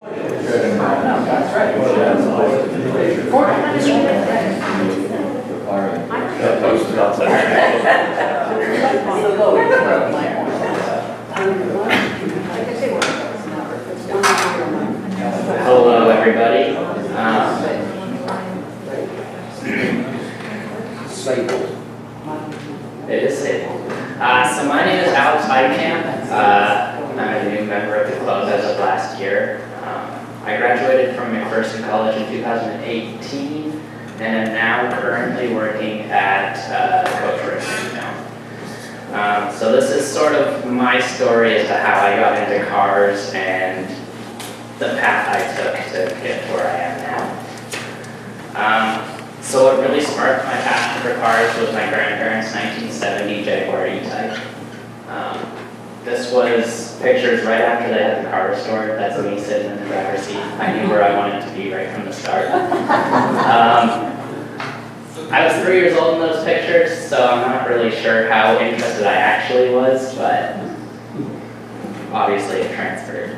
That's right. Hello, everybody. It is Sable. So my name is Alex Heikamp. I'm a new member of the club as of last year. I graduated from McPherson College in 2018 and am now currently working at Coach Racing now. So this is sort of my story as to how I got into cars and the path I took to get to where I am now. So what really sparked my passion for cars was my grandparents' 1970 Jaguar E-Type. This was pictures right after they had the car restored. That's me sitting in the driver's seat. I knew where I wanted to be right from the start. I was 3 years old in those pictures, so I'm not really sure how interested I actually was, but obviously it transferred.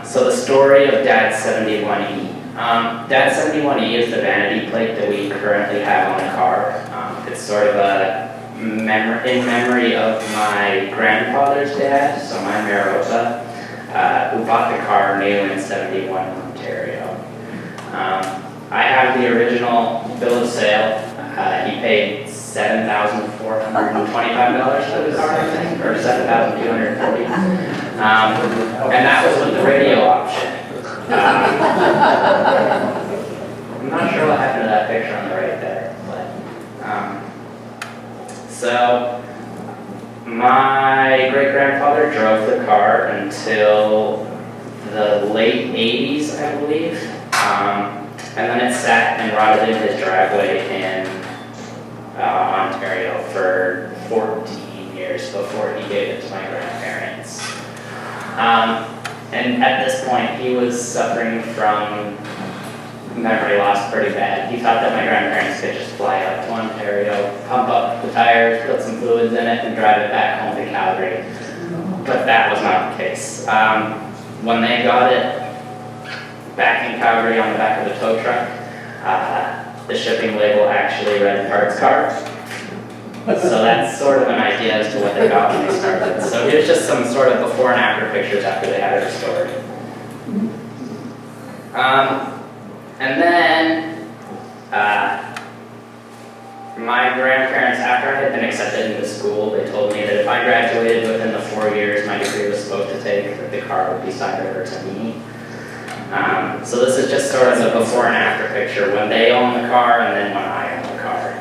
So the story of Dad's 71E. Dad's 71E is the vanity plate that we currently have on the car. It's sort of in memory of my grandfather's dad, so my Mariota, who bought the car new in 71 in Ontario. I have the original bill of sale. He paid $7,425 for the car, I think, or $7,240. And that was with the radio option. I'm not sure what happened to that picture on the right there, but so my great-grandfather drove the car until the late 80s, I believe, and then it sat and rotted in his driveway in Ontario for 14 years before he gave it to my grandparents. And at this point, he was suffering from memory loss pretty bad. He thought that my grandparents could just fly up to Ontario, pump up the tires, put some fluids in it, and drive it back home to Calgary. But that was not the case. When they got it back in Calgary on the back of the tow truck, the shipping label actually read parts car. So that's sort of an idea as to what they got when they started. So here's just some sort of before and after pictures after they had it restored. And then my grandparents, after I had been accepted into school, they told me that if I graduated within the 4 years my degree was supposed to take, that the car would be signed over to me. So this is just sort of a before and after picture, when they own the car and then when I own the car.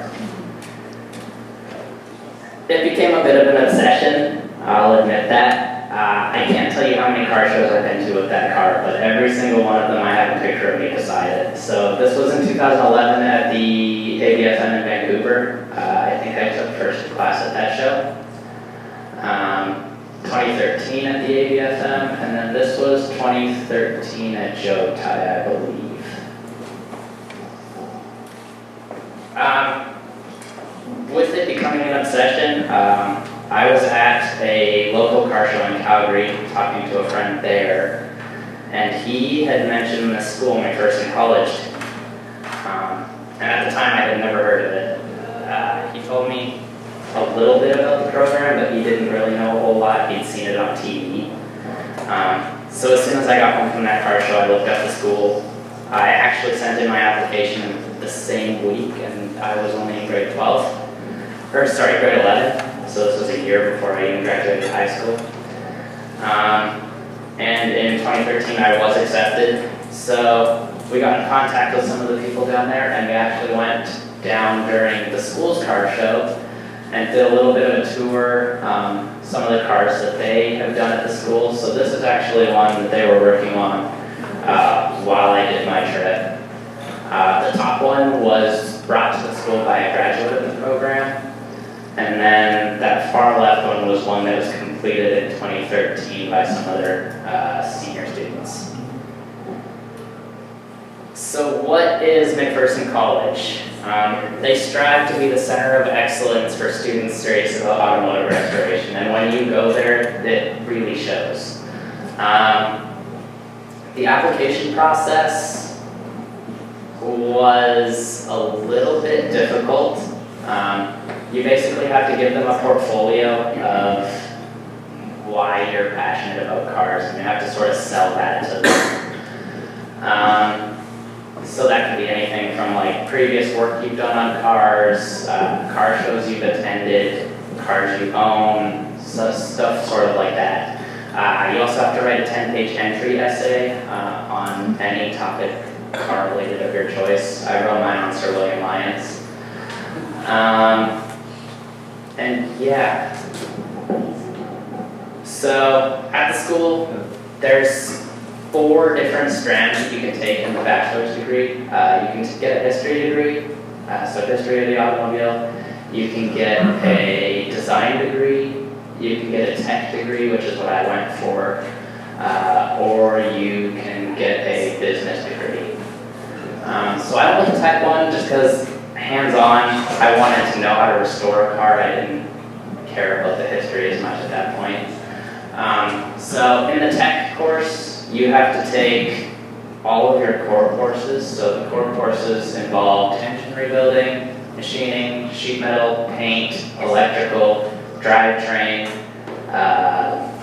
It became a bit of an obsession, I'll admit that. I can't tell you how many car shows I've been to with that car, but every single one of them I have a picture of me beside it. So this was in 2011 at the ABFM in Vancouver. I think I took first class at that show. 2013 at the ABFM, and then this was 2013 at Joe Tai, I believe. With it becoming an obsession, I was at a local car show in Calgary talking to a friend there, and he had mentioned this school, McPherson College. And at the time I had never heard of it. He told me a little bit about the program, but he didn't really know a whole lot. He'd seen it on TV. So as soon as I got home from that car show, I looked up the school. I actually sent in my application the same week, and I was only in grade 12. Grade 11, so this was a year before I even graduated high school. And in 2013 I was accepted, so we got in contact with some of the people down there, and we actually went down during the school's car show and did a little bit of a tour, some of the cars that they have done at the school. So this is actually one that they were working on while I did my trip. The top one was brought to the school by a graduate of the program. And then that far left one was one that was completed in 2013 by some other senior students. So what is McPherson College? They strive to be the center of excellence for students serious about automotive restoration, and when you go there, it really shows. The application process was a little bit difficult. You basically have to give them a portfolio of why you're passionate about cars, and you have to sort of sell that to them. So that can be anything from like previous work you've done on cars, car shows you've attended, cars you own, so stuff sort of like that. You also have to write a 10-page entry essay on any topic car related of your choice. I wrote mine on Sir William Lyons. And yeah. So at the school, there's 4 different strands that you can take in the bachelor's degree. You can get a history degree, so history of the automobile. You can get a design degree. You can get a tech degree, which is what I went for, or you can get a business degree. So I went with the tech one just because hands-on, I wanted to know how to restore a car. I didn't care about the history as much at that point. So in the tech course, you have to take all of your core courses. So the core courses involved engine rebuilding, machining, sheet metal, paint, electrical, drivetrain,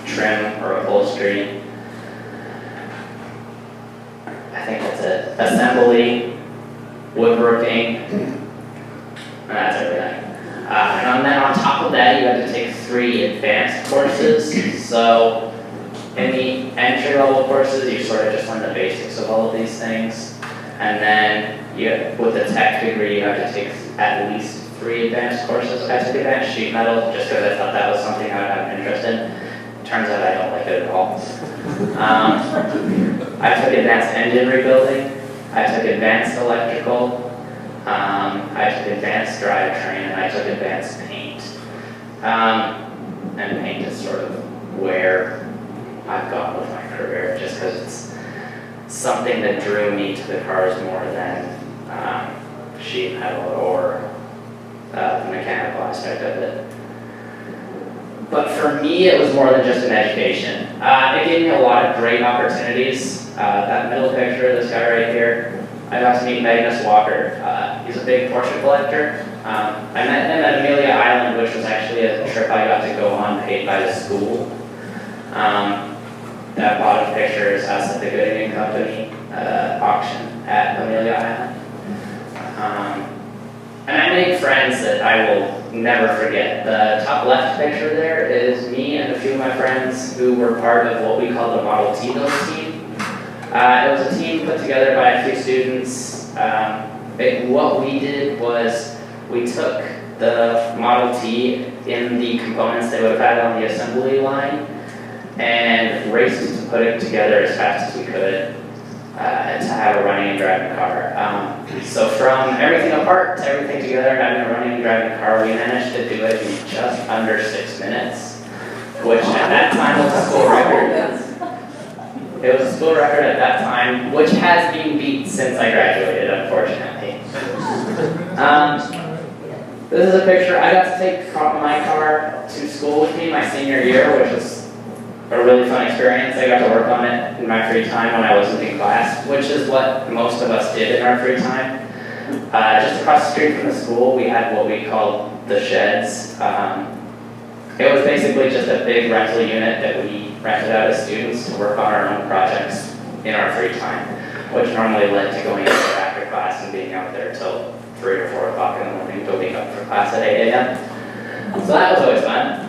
trim or upholstery. I think that's it. Assembly, woodworking, and that's everything. And then on top of that, you have to take 3 advanced courses. So in the entry-level courses, you sort of just learn the basics of all of these things. And then with the tech degree, you have to take at least 3 advanced courses. I took advanced sheet metal just because I thought that was something I would have an interest in. Turns out I don't like it at all. I took advanced engine rebuilding. I took advanced electrical. I took advanced drivetrain, and I took advanced paint. And paint is sort of where I've gone with my career, just because it's something that drew me to the cars more than sheet metal or the mechanical aspect of it. But for me, it was more than just an education. It gave me a lot of great opportunities. That middle picture, this guy right here, I got to meet Magnus Walker. He's a big Porsche collector. I met him at Amelia Island, which was actually a trip I got to go on paid by the school. That bottom picture is us at the Gooding Company auction at Amelia Island. And I made friends that I will never forget. The top left picture there is me and a few of my friends who were part of what we call the Model T build team. It was a team put together by a few students. What we did was we took the Model T in the components they would have had on the assembly line and raced to put it together as fast as we could to have a running and driving car. So from everything apart to everything together and having a running and driving car, we managed to do it in just under 6 minutes, which at that time was a school record. It was a school record at that time, which has been beat since I graduated, unfortunately. This is a picture. I got to take my car to school with me my senior year, which was a really fun experience. I got to work on it in my free time when I wasn't in class, which is what most of us did in our free time. Just across the street from the school, we had what we called the sheds. It was basically just a big rental unit that we rented out as students to work on our own projects in our free time, which normally led to going out after class and being out there till 3 or 4 o'clock in the morning to wake up for class at 8 a.m. So that was always fun.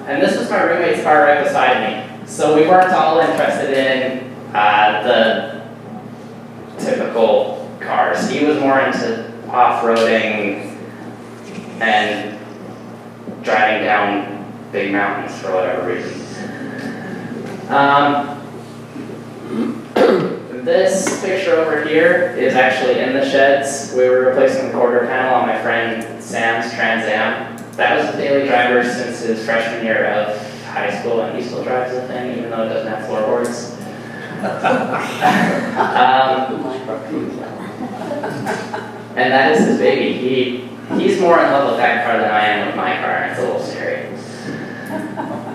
And this was my roommate's car right beside me. So we weren't all interested in the typical cars. He was more into off-roading and driving down big mountains for whatever reason. This picture over here is actually in the sheds. We were replacing the quarter panel on my friend Sam's Trans Am. That was a daily driver since his freshman year of high school, and he still drives the thing even though it doesn't have floorboards. And that is his baby. He's more in love with that car than I am with my car, and it's a little scary.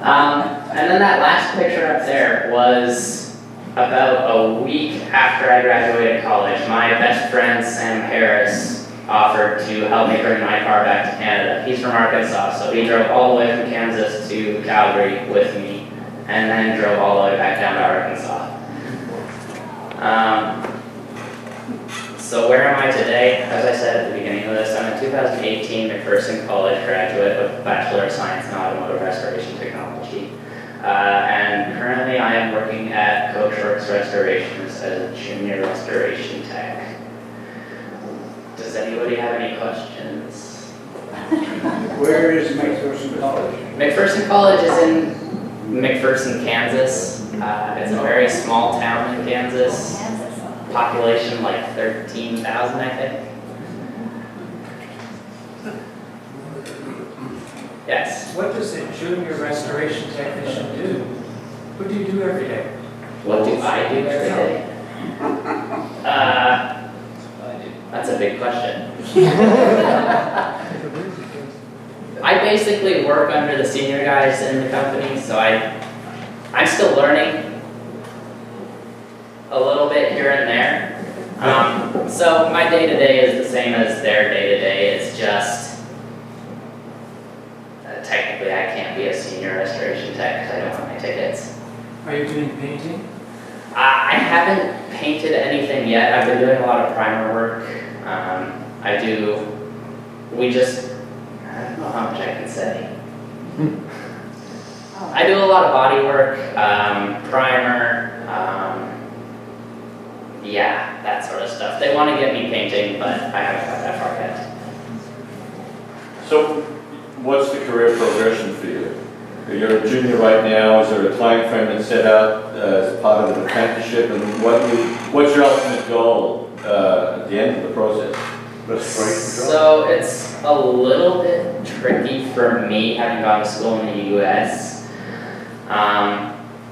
And then that last picture up there was about a week after I graduated college, my best friend Sam Harris offered to help me bring my car back to Canada. He's from Arkansas, so he drove all the way from Kansas to Calgary with me, and then drove all the way back down to Arkansas. So where am I today? As I said at the beginning of this, I'm a 2018 McPherson College graduate with a Bachelor of Science in Automotive Restoration Technology. And currently I am working at Coach Works Restorations as a junior restoration tech. Does anybody have any questions? Where is McPherson College? McPherson College is in McPherson, Kansas. It's a very small town in Kansas. Population like 13,000, I think. Yes. What does a junior restoration technician do? What do you do every day? What do I do every day? That's a big question. I basically work under the senior guys in the company, so I'm still learning a little bit here and there. So my day-to-day is the same as their day-to-day. It's just technically I can't be a senior restoration tech because I don't have my tickets. Are you doing painting? I haven't painted anything yet. I've been doing a lot of primer work. I don't know how much I can say. I do a lot of body work, primer, yeah, that sort of stuff. They want to get me painting, but I haven't got that far yet. So, what's the career progression for you? You're a junior right now. Is there a time frame that's set out as part of an apprenticeship? And what's your ultimate goal at the end of the process? So it's a little bit tricky for me, having gone to school in the U.S.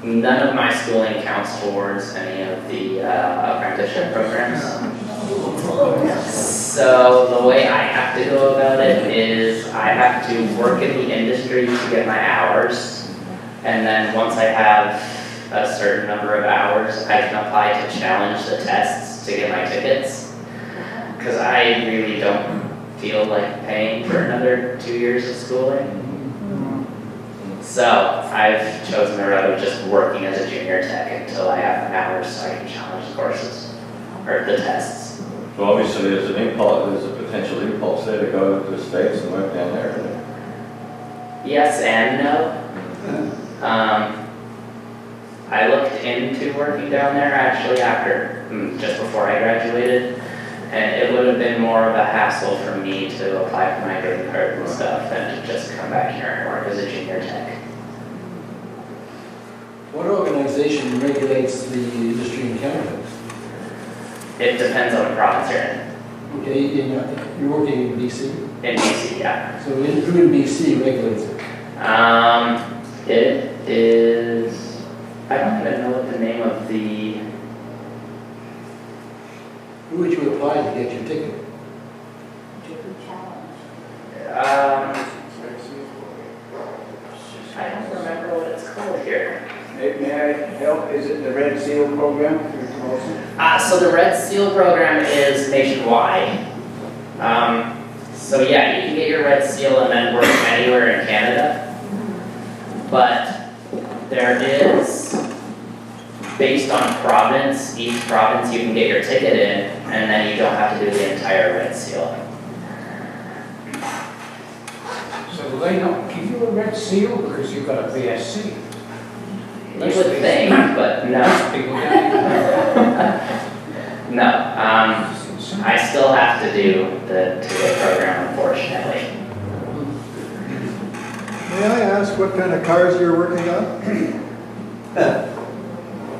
None of my schooling counts towards any of the apprenticeship programs. So the way I have to go about it is I have to work in the industry to get my hours, and then once I have a certain number of hours, I can apply to challenge the tests to get my tickets, because I really don't feel like paying for another 2 years of schooling. So I've chosen the road of just working as a junior tech until I have my hours so I can challenge the courses, or the tests. So obviously there's a potential impulse there to go to the States and work down there, isn't there? Yes and no. I looked into working down there actually just before I graduated, and it would have been more of a hassle for me to apply for my green card and stuff than to just come back here and work as a junior tech. What organization regulates the industry in Canada? It depends on the province you're in. Okay, you're working in BC? In BC, yeah. So who in BC regulates it? It is, I don't even know what the name of the, Who would you apply to get your ticket? I don't remember what it's called here. May I help? Is it the Red Seal program for promotion? So the Red Seal program is nationwide. So yeah, you can get your Red Seal and then work anywhere in Canada. But there is, based on province, each province you can get your ticket in, and then you don't have to do the entire Red Seal. So do they not give you a red seal because you've got a BSc? You would think, but no. People don't. No. I still have to do the two-day program, unfortunately. May I ask what kind of cars you're working on?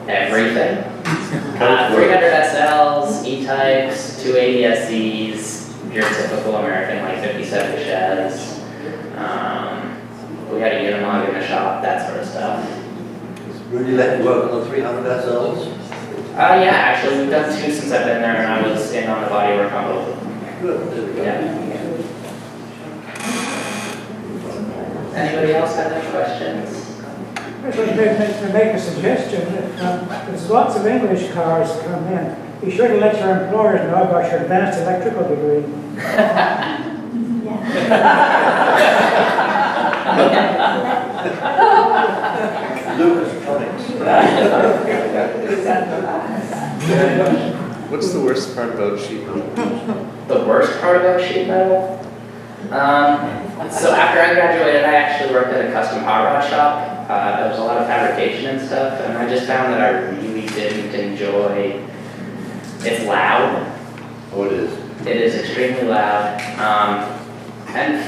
Everything. 300 SLs, E-Types, 280 SEs, your typical American like 57 Chevs. We had a Unimog in the shop, that sort of stuff. Rudy let you work on the 300 SLs? Yeah, actually we've done two since I've been there, and I was in on the body work on both of them. Good, there we go. Yeah. Anybody else have any questions? I'd like to make a suggestion. There's lots of English cars come in. Be sure to let your employers know about your advanced electrical degree. Lucas Tonics. What's the worst part about sheet metal? The worst part about sheet metal? So after I graduated, I actually worked at a custom hot rod shop. There was a lot of fabrication and stuff, and I just found that I really didn't enjoy. It's loud. Oh, it is. It is extremely loud, and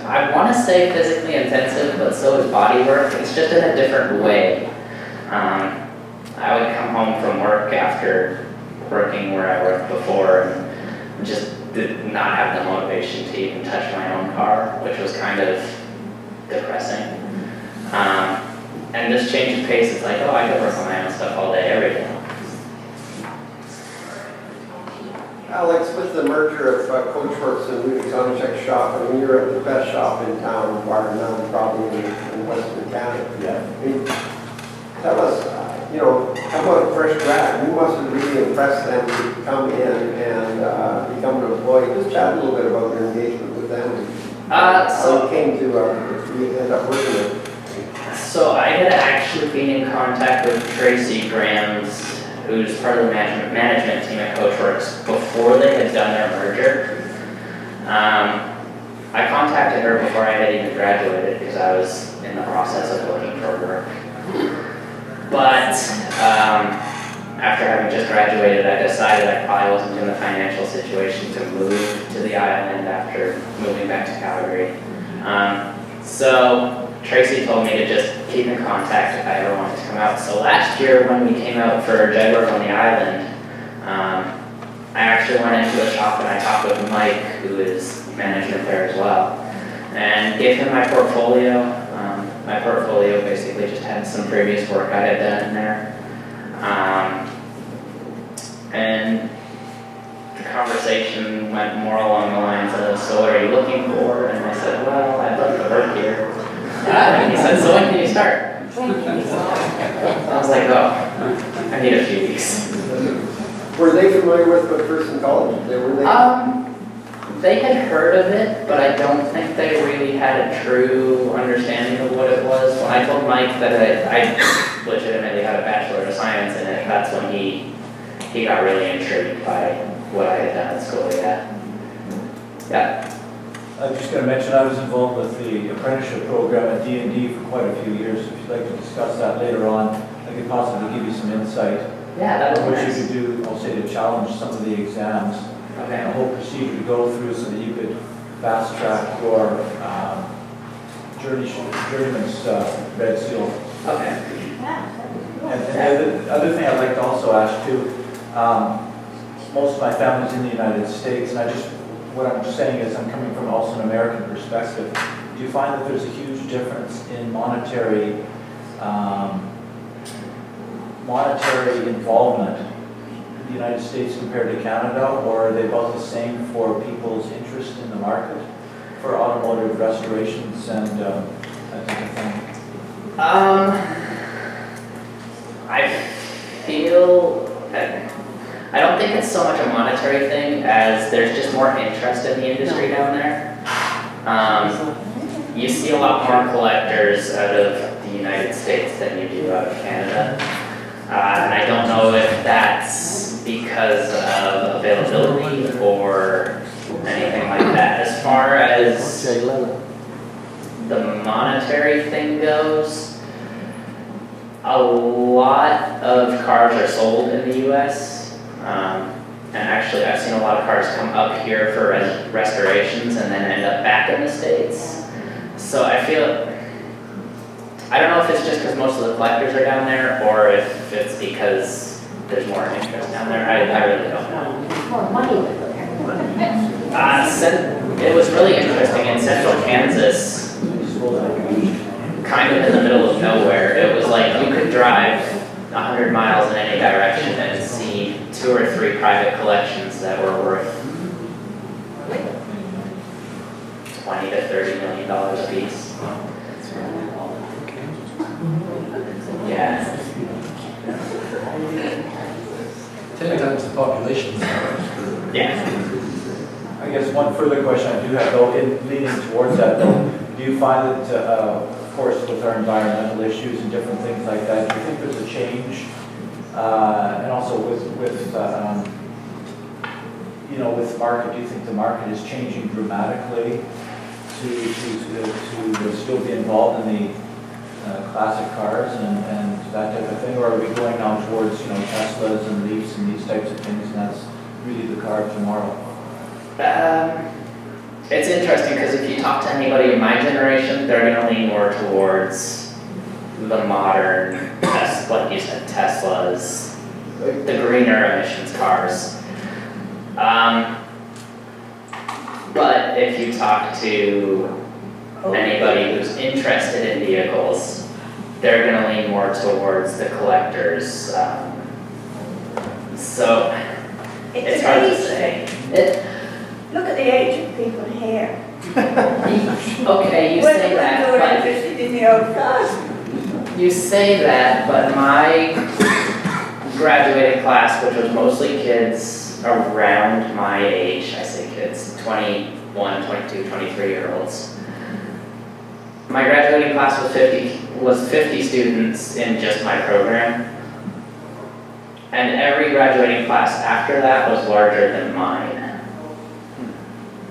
I want to say physically intensive, but so is body work. It's just in a different way. I would come home from work after working where I worked before and just did not have the motivation to even touch my own car, which was kind of depressing. And this change of pace, it's like, oh, I could work on my own stuff all day, every day. Alex, with the merger of Coachworks and Ludwig's Auto Shop, I mean, you're at the best shop in town, bar none, probably in Western Canada. Yeah. I mean, tell us, how about a fresh grad? You must have really impressed them to come in and become an employee. Just chat a little bit about your engagement with them. How it came to you end up working with. So I had actually been in contact with Tracy Grams, who's part of the management team at Coachworks, before they had done their merger. I contacted her before I had even graduated because I was in the process of looking for work. But after having just graduated, I decided I probably wasn't in the financial situation to move to the island after moving back to Calgary. So Tracy told me to just keep in contact if I ever wanted to come out. So last year when we came out for Jaguar on the island, I actually went into a shop and I talked with Mike, who is management there as well, and gave him my portfolio. My portfolio basically just had some previous work I had done in there. And the conversation went more along the lines of, so what are you looking for? And I said, well, I'd love to work here. And he said, so when can you start? I was like, oh, I need a few weeks. Were they familiar with McPherson College? They had heard of it, but I don't think they really had a true understanding of what it was. When I told Mike that I legitimately had a Bachelor of Science in it, that's when he got really intrigued by what I had done at school, Yeah. I'm just going to mention I was involved with the apprenticeship program at D&D for quite a few years. If you'd like to discuss that later on, I could possibly give you some insight Yeah, that on would what be you nice. could do, I'll say, to challenge some of the exams. Okay. And a whole procedure to go through so that you could fast track your journeyman's red seal. Okay. And the other thing I'd like to also ask too, most of my family's in the United States, and what I'm saying is I'm coming from also an American perspective. Do you find that there's a huge difference in monetary involvement in the United States compared to Canada, or are they about the same for people's interest in the market for automotive restorations and that type of thing? I feel that I don't think it's so much a monetary thing as there's just more interest in the industry down there. You see a lot more collectors out of the United States than you do out of Canada. And I don't know if that's because of availability or anything like that. As far as the monetary thing goes, a lot of cars are sold in the US. And actually I've seen a lot of cars come up here for restorations and then end up back in the States. So I don't know if it's just because most of the collectors are down there or if it's because there's more interest down there. I really don't know. More money. It was really interesting in central Kansas, kind of in the middle of nowhere. It was like you could drive 100 miles in any direction and see 2 or 3 private collections that were worth $20 to $30 million a piece. 10 times the population. Yeah. I guess one further question I do have, though, in leaning towards that, though, do you find that, of course, with our environmental issues and different things like that, do you think there's a change, and also with you know, with market, do you think the market is changing dramatically to still be involved in the classic cars and that type of thing, or are we going now towards, you know, Teslas and Leafs and these types of things, and that's really the car of tomorrow? It's interesting because if you talk to anybody in my generation, they're going to lean more towards the modern, like you said, Teslas, the greener emissions cars. But if you talk to anybody who's interested in vehicles, they're going to lean more towards the collectors. So it's hard to say. Look at the age of people here. Okay, you say that, We're but interested in the old cars. you say that, but my graduating class, which was mostly kids around my age, I say kids, 21, 22, 23-year-olds. My graduating class was 50 students in just my program. And every graduating class after that was larger than mine.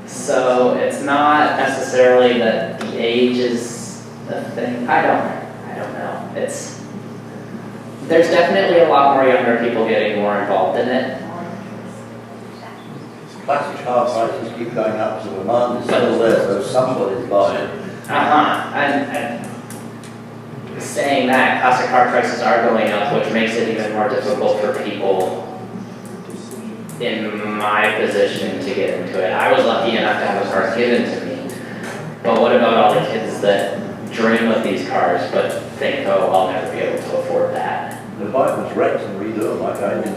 So it's not necessarily that the age is the thing. I don't know. There's definitely a lot more younger people getting more involved in it. Classic car prices keep going up, so the demand is still there, so somebody's buying. And saying that, classic car prices are going up, which makes it even more difficult for people in my position to get into it. I was lucky enough to have a car given to me, but what about all the kids that dream of these cars but think, oh, I'll never be able to afford that? The bike was wrecked and redo them like I did.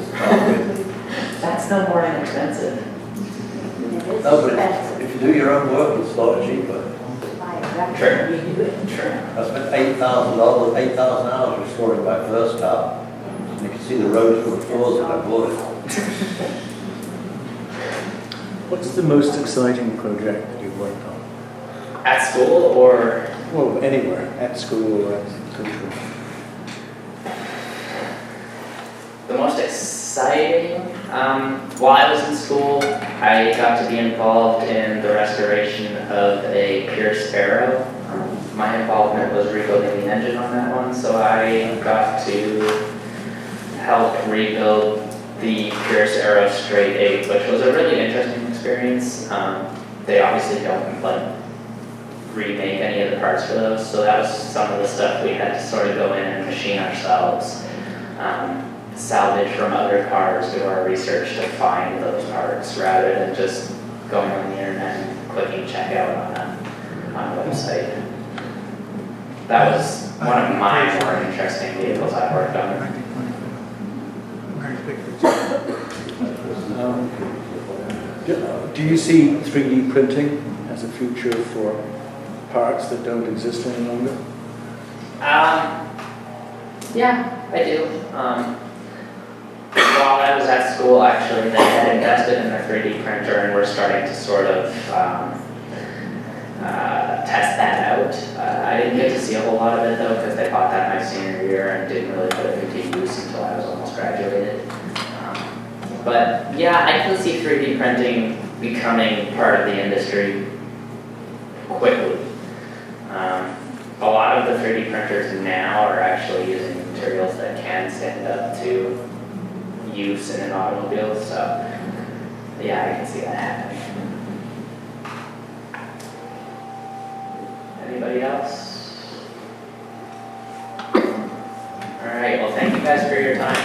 That's no more inexpensive. No, but if you do your own work, it's a lot cheaper. True. I spent $8,000, 8,000 hours restoring my first car. And you can see the roads from the floors when I bought it. What's the most exciting project that you've worked on? At school or? Well, anywhere, at school or at country. The most exciting? While I was in school, I got to be involved in the restoration of a Pierce Arrow. My involvement was rebuilding the engine on that one, so I got to help rebuild the Pierce Arrow Straight 8, which was a really interesting experience. They obviously don't remake any of the parts for those, so that was some of the stuff we had to sort of go in and machine ourselves. Salvage from other cars, do our research to find those parts rather than just going on the internet and clicking checkout on a website. That was one of my more interesting vehicles I've worked on. Do you see 3D printing as a future for parts that don't exist any longer? Yeah, I do. While I was at school, actually, they had invested in a 3D printer and we're starting to sort of test that out. I didn't get to see a whole lot of it though, because they bought that my senior year and didn't really put it into use until I was almost graduated. But yeah, I can see 3D printing becoming part of the industry quickly. A lot of the 3D printers now are actually using materials that can stand up to use in an automobile, so yeah, I can see that happening. Anybody else? All right, well, thank you guys for your time.